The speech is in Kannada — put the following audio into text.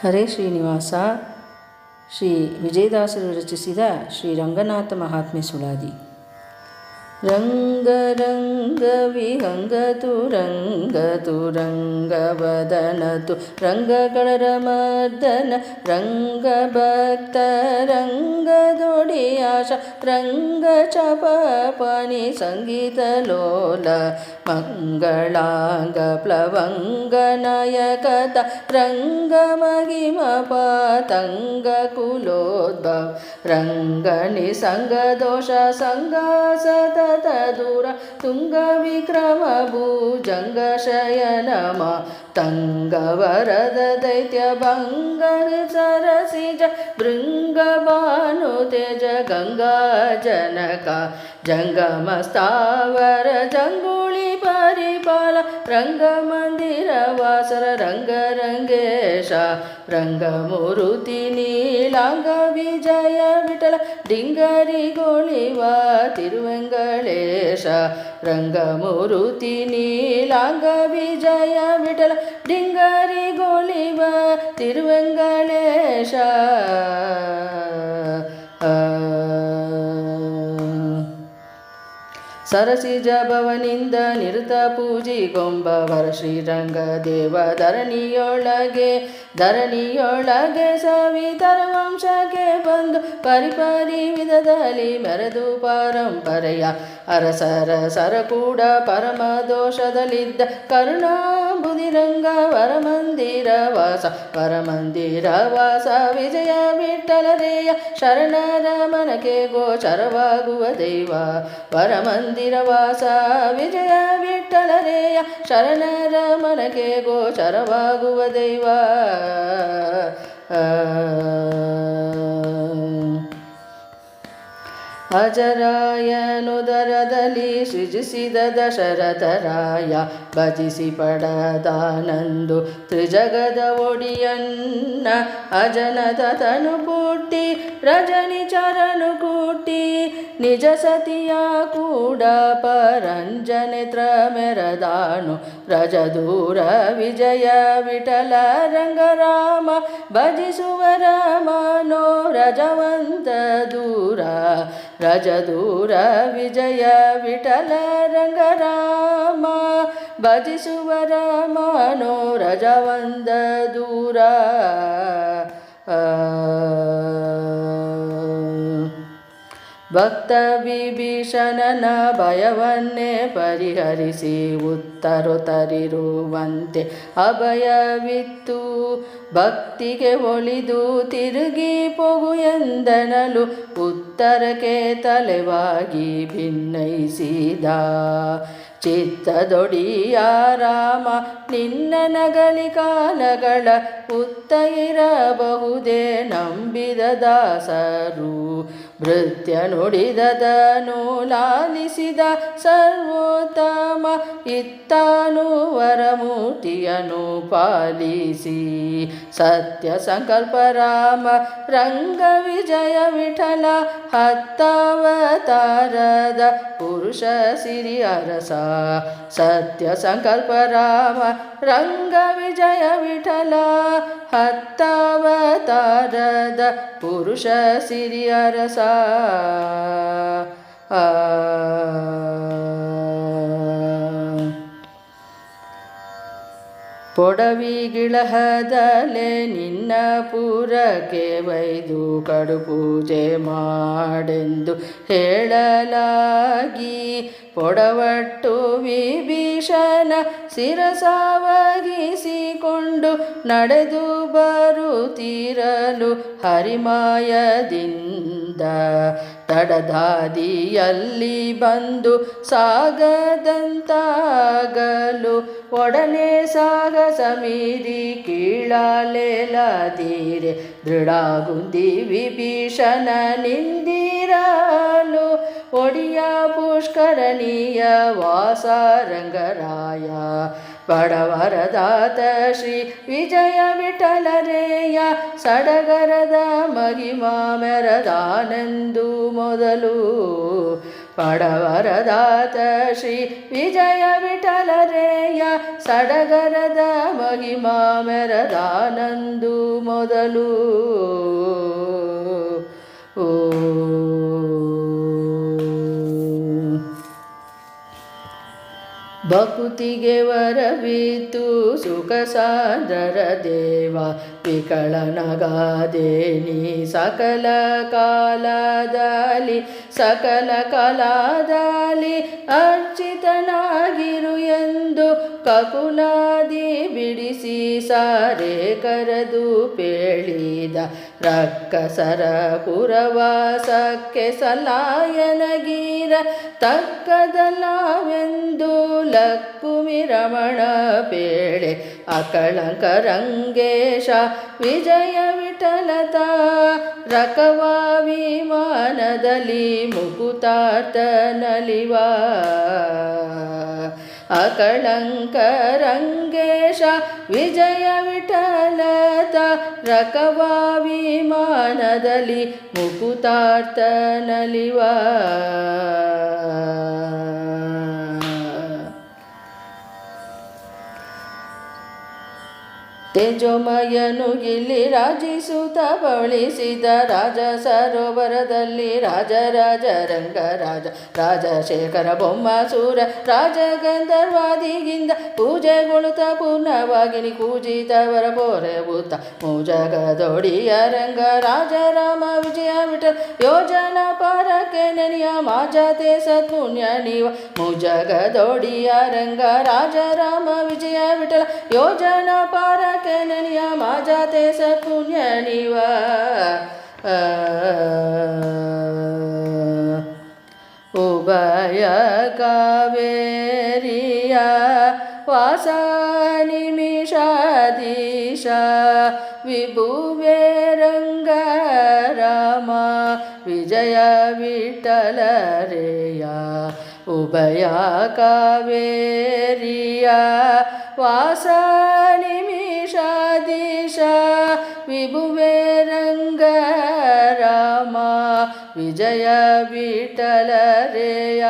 ಹರೇ ಶ್ರೀನಿವಾಸ. ಶ್ರೀ ವಿಜಯದಾಸರು ರಚಿಸಿದ ಶ್ರೀ ರಂಗನಾಥ ಮಹಾತ್ಮೆ ಸುಳಾದಿ. ರಂಗ ರಂಗ ವಿಹಂಗತು ರಂಗತು ರಂಗವದನತು ರಂಗಗಳರಮರ್ದನ ರಂಗ ಭಕ್ತ ರಂಗದೊಡಿಯಾಶ ರಂಗ ಚಪಪನಿ ಸಂಗೀತ ಲೋಲ ಮಂಗಳಾಂಗ ಪ್ಲವಂಗ ನಾಯಕತ ರಂಗ ಮಹಿಮ ಪತಂಗ ಕುಲೋದ್ಭವ ರಂಗ ನಿಸಂಗ ದೋಷ ಸಂಗ ಸತತ ದೂರ ತುಂಗ ವಿಕ್ರಮ ಭುಜಂಗ ಶಯನಮ ತಂಗ ವರದ ದೈತ್ಯ ಭಂಗ ಸರಸಿಜ ಭೃಂಗ ಭಾನು ತೇಜ ಗಂಗಾ ಜನಕ ಜಂಗಮ ಸ್ಥಾವರ ಜಂಗುಳಿ ಪರಿಪಾಲ ರಂಗ ಮಂದಿರ ವಾಸರ ರಂಗ ರಂಗೇಶ ರಂಗ ಮೂರುತಿ ನೀಲಾಂಗ ವಿಜಯ ವಿಠಲ ಡಿಂಗರಿ ಗೋಳಿವ ತಿರುವೆಂಗಳೇಶ ರಂಗ ಮೂರುತಿ ನೀಲಾಂಗ ವಿಜಯ ವಿಠಲ ಡಿಂಗರಿ ಗೋಳಿವ ತಿರುವೆಂಗಳೇಶ. ಸರಸಿಜ ಭವನಿಂದ ನಿರುತ ಪೂಜಿಗೊಂಬವರ ಶ್ರೀರಂಗ ದೇವ ಧರಣಿಯೊಳಗೆ ಸವಿತರ ವಂಶಕ್ಕೆ ಬಂದು ಪರಿಪರಿ ವಿಧದಲ್ಲಿ ಮೆರೆದು ಪರಂಪರೆಯ ಅರಸರ ಸರ ಕೂಡ ಪರಮ ದೋಷದಲ್ಲಿದ್ದ ಕರುಣಾಂಬುದಿರಂಗ ವರಮಂದಿರ ವಾಸ ವಿಜಯ ವಿಠಲರೇಯ ಶರಣರ ಮನಕ್ಕೆ ಗೋಚರವಾಗುವ ದೈವ ವರಮಂದಿರ ವಾಸ ವಿಜಯ ವಿಠಲರೇಯ ಶರಣರ ಮನಕ್ಕೆ ಗೋಚರವಾಗುವ ದೈವ. ಅಜರಾಯನುದರದಲ್ಲಿ ಸೃಜಿಸಿದ ದಶರಥರಾಯ ಭಜಿಸಿ ಪಡದಾನಂದು ತ್ರಿಜಗದ ಒಡಿಯನ್ನ ಅಜನದ ತನು ಪುಟ್ಟಿ ರಜನಿ ಚರನು ಕೂಟಿ ನಿಜ ಸತಿಯ ಕೂಡ ಪರಂಜನೇತ್ರ ಮೆರದಾನು ರಜದೂರ ವಿಜಯ ವಿಠಲ ರಂಗರಾಮ ಭಜಿಸುವರ ಮನೋ ರಜವಂತ ದೂರ ರಜದೂರ ವಿಜಯ ವಿಠಲ ರಂಗರಾಮ ಭಜಿಸುವರ ಮನೋ ರಜವಂತ ದೂರ. ಭಕ್ತ ವಿಭೀಷಣನ ಭಯವನ್ನೇ ಪರಿಹರಿಸಿ ಉತ್ತರೊತ್ತರಿರುವಂತೆ ಅಭಯವಿತ್ತು ಭಕ್ತಿಗೆ ಒಲಿದು ತಿರುಗಿ ಪೋಗು ಎಂದನಲು ಉತ್ತರಕ್ಕೆ ತಲೆವಾಗಿ ಭಿನ್ನಯಿಸಿದ ಚಿತ್ತದೊಡಿಯ ರಾಮ ನಿನ್ನ ನಗಲಿ ಕಾಲಗಳ ಉತ್ತ ಇರಬಹುದೇ ನಂಬಿದ ದಾಸರು ಭೃತ್ಯ ನುಡಿದದನು ಲಾಲಿಸಿದ ಸರ್ವೋತ್ತಮ ಇತ್ತಾನು ವರಮೂರ್ತಿಯನು ಪಾಲಿಸಿ ಸತ್ಯ ಸಂಕಲ್ಪ ರಾಮ ರಂಗ ವಿಜಯ ವಿಠಲ ಹತ್ತಾವತಾರದ ಪುರುಷ ಸಿರಿ ಅರಸ ಸತ್ಯ ಸಂಕಲ್ಪ ರಾಮ ರಂಗ ವಿಜಯ ವಿಠಲ ಹತ್ತಾವತಾರದ ಪುರುಷ ಸಿರಿ ಅರಸ. ಪೊಡವಿಗಿಳಹದಲೆ ನಿನ್ನ ಪುರಕ್ಕೆ ವೈದು ಕಡು ಪೂಜೆ ಮಾಡೆಂದು ಹೇಳಲಾಗಿ ಪೊಡವಟ್ಟು ವಿಭೀಷಣ ಶಿರಸಾವಗಿಸಿಕೊಂಡು ನಡೆದು ಬರುತ್ತಿರಲು ಹರಿಮಾಯದಿಂದ ತಡದಾದಿಯಲ್ಲಿ ಬಂದು ಸಾಗದಂತಾಗಲು ಒಡನೆ ಸಾಗಸ ಮೀರಿ ಕೀಳಾಲೆಲಾದೀರೆ ದೃಢಗುಂದಿ ವಿಭೀಷಣ ನಿಂದಿರಲು ಒಡಿಯ ಪುಷ್ಕರಣೀಯ ವಾಸ ರಂಗರಾಯ ಬಡವರದಾತ ಶ್ರೀ ವಿಜಯ ವಿಠಲರೇಯ ಸಡಗರದ ಮಹಿಮಾ ಮೆರದಾನೆಂದು ಮೊದಲು ಪಡವರದಾತ ಶ್ರೀ ವಿಜಯ ವಿಠಲರೇಯ ಸಡಗರದ ಮಹಿಮಾ ಮೆರದಾನಂದು ಮೊದಲು ಭಕುತಿಗೆ ವರವಿತ್ತು ಸುಖ ಸಾಂದರ ದೇವ ವಿಕಳನಗಾದೆ ನೀ ಸಕಲ ಕಾಲದಲ್ಲಿ ಅರ್ಚಿತನಾಗಿರು ಎಂದು ಕಕುಲಾದಿ ಬಿಡಿಸಿ ಸಾರೆ ಕರೆದು ಪೇಳಿದ ರಕ್ಕಸರ ಪುರವಾಸಕ್ಕೆ ಸಲಾಯನಗೀರ ತಕ್ಕದಲ್ಲವೆಂದು ಲಕ್ಕುಮಿ ರಮಣ ಪೇಳೆ ಅಕಳಂಕ ರಂಗೇಶ ವಿಜಯ ವಿಠಲತ ರಕವಾ ವಿಮಾನದಲ್ಲಿ ಮುಕುತಾತ ನಲಿವ ಅಕಳಂಕ ರಂಗೇಶ ವಿಜಯ ವಿಠಲತ ರಕವಾ ವಿಮಾನದಲ್ಲಿ ಮುಕುತಾರ್ಥ ನಲಿವ ತೇಜೋಮಯನು ಇಲ್ಲಿ ರಾಜಿಸುತ್ತ ಬಳಿಸಿದ ರಾಜ ಸರೋವರದಲ್ಲಿ ರಾಜ ರಾಜಶೇಖರ ಬೊಮ್ಮಾಸುರ ರಾಜ ಗಂಧರ್ವಾದಿಗಿಂದ ಪೂಜೆಗೊಳುತ್ತ ಪೂರ್ಣವಾಗಿನಿ ಕೂಜಿತವರ ಪೊರೆಬುತ್ತ ಮುಜಗದೊಡಿಯ ರಂಗ ರಾಜ ರಾಮ ವಿಜಯ ವಿಠಲ ಯೋಜನಾ ಪಾರಕ್ಕೆ ನೆನೆಯ ಮಾಜಾತೆ ಸತ್ಪುಣ್ಯ ನೀವ ಮುಜಗದೊಡಿಯ ರಂಗ ರಾಜ ರಾಮ ವಿಜಯ ವಿಠಲ ಯೋಜನಾ ಪಾರಕ್ಕೆ ನೆನೆಯ ಮಾಜಾತೆ ಸತ್ಪುಣ್ಯ ನೀವ ಉಭಯ ಕಾವೇರಿಯ ವಾಸ ನಿಮಿಷಾಧೀಶ ವಿಭುವೇ ರಂಗ ರಾಮ ವಿಜಯ ವಿಠಲರೇಯ ಉಭಯ ಕಾವೇರಿಯ ವಾಸ ನಿಮಿಷಾಧೀಶ ವಿಭುವೇ ರಂಗ ರಾಮ ವಿಜಯ ವಿಠಲರೇಯ